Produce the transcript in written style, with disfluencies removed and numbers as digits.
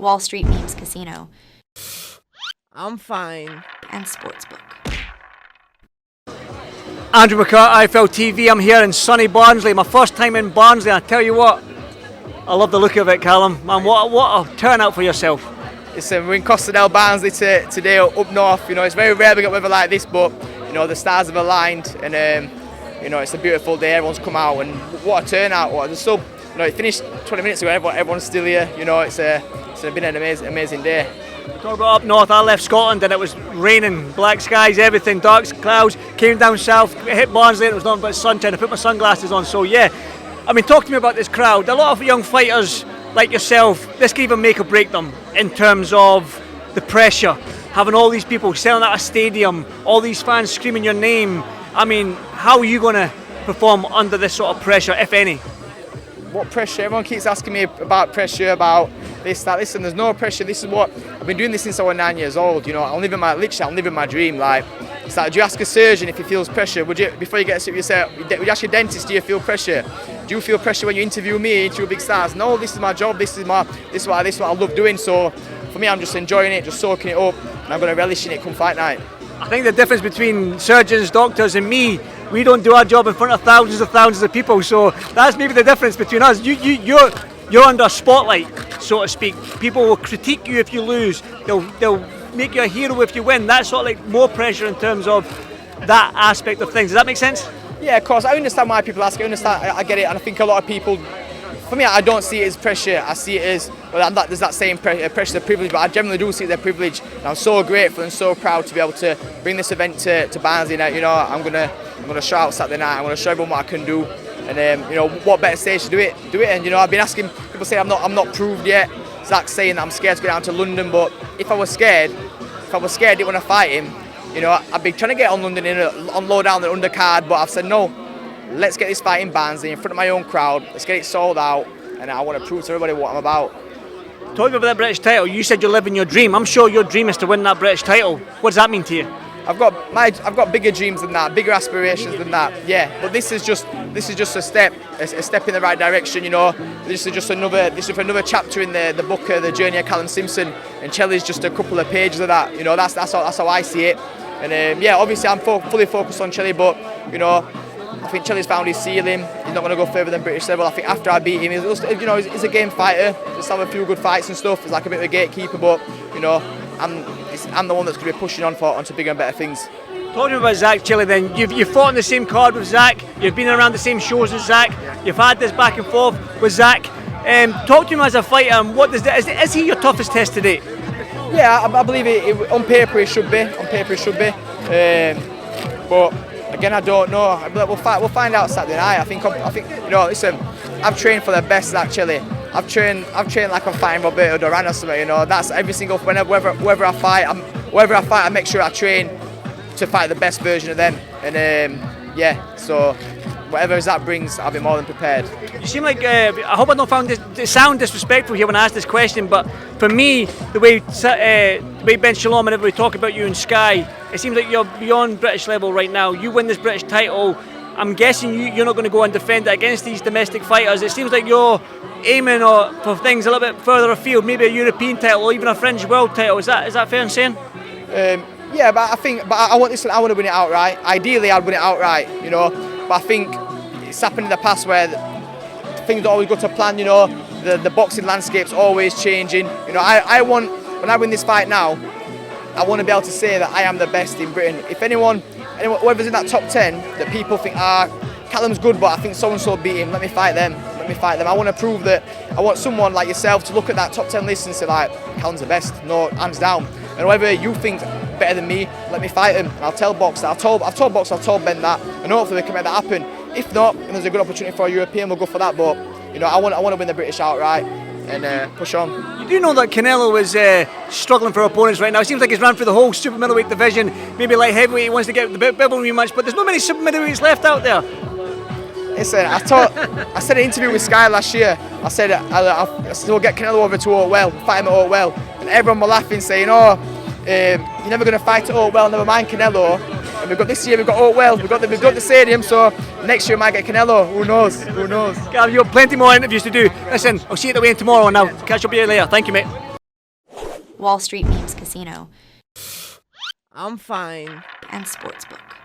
Wall Street Memes Casino. I'm fine. And Sportsbook. Andrew McCart, IFLTV. I'm here in sunny Barnsley. My first time in Barnsley. I tell you what, I love the look of it, Callum. Man, what a turnout for yourself. Listen, we're in Costanell, Barnsley today, up north. You know, it's very rare we get weather like this, but you know the stars have aligned, and you know it's a beautiful day. Everyone's come out, and what a turnout! There's still, you know, it finished 20 minutes ago. Everyone's still here. You know, it's been an amazing day. Talk about up north. I left Scotland and it was raining, black skies, everything, dark clouds. Came down south, hit Barnsley, and it was nothing but sunshine. I put my sunglasses on. So yeah, I mean, talk to me about this crowd. A lot of young fighters like yourself, this can even make or break them in terms of the pressure. Having all these people selling out a stadium, all these fans screaming your name. I mean, how are you going to perform under this sort of pressure, if any? What pressure? Everyone keeps asking me about pressure, about this, that. Listen, there's no pressure. This is what I've been doing this since I was 9 years old. You know, I'm living my dream. Like, it's like, do you ask a surgeon if he feels pressure? Would you, before you get sick, would you ask your dentist, do you feel pressure? Do you feel pressure when you interview me, interview big stars? No, this is my job. This is what I love doing. So for me, I'm just enjoying it, just soaking it up, and I'm going to relish in it come fight night. I think the difference between surgeons, doctors, and me, we don't do our job in front of thousands of people. So that's maybe the difference between us. You're under a spotlight, so to speak. People will critique you if you lose. They'll make you a hero if you win. That's sort of like more pressure in terms of that aspect of things. Does that make sense? Yeah, of course. I understand why people ask. I get it, and I think a lot of people. For me, I don't see it as pressure. I see it as, well, there's that same pressure, privilege, but I generally do see it as a privilege. And I'm so grateful and so proud to be able to bring this event to Barnsley. You know, I'm gonna show out Saturday night. I'm gonna show everyone what I can do, and you know, what better stage to do it. And you know, I've been asking people say I'm not proved yet. Zak's saying that I'm scared to go down to London, but if I was scared, I didn't want to fight him. You know, I've been trying to get on London on low down the undercard, but I've said no. Let's get this fight in Barnsley in front of my own crowd. Let's get it sold out, and I want to prove to everybody what I'm about. Talking about that British title, you said you're living your dream. I'm sure your dream is to win that British title. What does that mean to you? I've got bigger dreams than that, bigger aspirations than that. Yeah, but this is just a step in the right direction. You know, this is just another chapter in the book, the journey of Callum Simpson, and Chelli's just a couple of pages of that. You know, that's how I see it. And yeah, obviously I'm fully focused on Chelli, but you know, I think Chelli's found his ceiling. He's not going to go further than British level. I think after I beat him, he's a game fighter. Just have a few good fights and stuff. He's like a bit of a gatekeeper, but you know, I'm the one that's going to be pushing onto bigger and better things. Talking about Zak Chelli, then you've fought on the same card with Zak. You've been around the same shows as Zak. Yeah. You've had this back and forth with Zak. Talk to him as a fighter. And what is he your toughest test to date? Yeah, I believe it. On paper, it should be. But again, I don't know. We'll find out Saturday night. I think you know. Listen, I've trained for the best Zak Chelli. I've trained like I'm fighting Roberto Duran or something. You know, that's every single wherever I fight. I make sure I train to fight the best version of them. And yeah, so whatever Zak brings, I'll be more than prepared. You seem like I hope I don't sound disrespectful here when I ask this question, but for me, the way Ben Shalom and everybody talk about you in Sky, it seems like you're beyond British level right now. You win this British title, I'm guessing you're not going to go and defend it against these domestic fighters. It seems like you're aiming for things a little bit further afield, maybe a European title or even a fringe world title. Is that fair in saying? Yeah, but I want to win it outright. Ideally, I'd win it outright, you know. But I think it's happened in the past where things don't always go to plan, you know. The boxing landscape's always changing. You know, when I win this fight now, I want to be able to say that I am the best in Britain. If anyone, whoever's in that top 10, that people think, Callum's good, but I think so-and-so beat him, let me fight them. I want to prove that. I want someone like yourself to look at that top 10 list and say, like, Callum's the best, no, hands down. And whoever you think better than me, let me fight him. And I'll tell Box that. I've told Ben that, and hopefully we can make that happen. If not, and there's a good opportunity for a European, we'll go for that. But you know, I want to win the British outright and push on. You do know that Canelo is struggling for opponents right now. It seems like he's run through the whole super middleweight division, maybe light heavyweight. He wants to get the Bibble rematch, but there's not many super middleweights left out there. Listen, I said in an interview with Sky last year, I said we'll get Canelo over to Oakwell, fight him at Oakwell, and everyone were laughing, saying, "Oh, you're never going to fight at Oakwell, never mind Canelo." And this year we've got Oakwell, we've got the stadium, so next year we might get Canelo. Who knows? Who knows? You've got plenty more interviews to do. Listen, I'll see you at the weigh-in tomorrow, and I'll catch up with you later. Thank you, mate. Wall Street Memes Casino, I'm fine. and Sportsbook.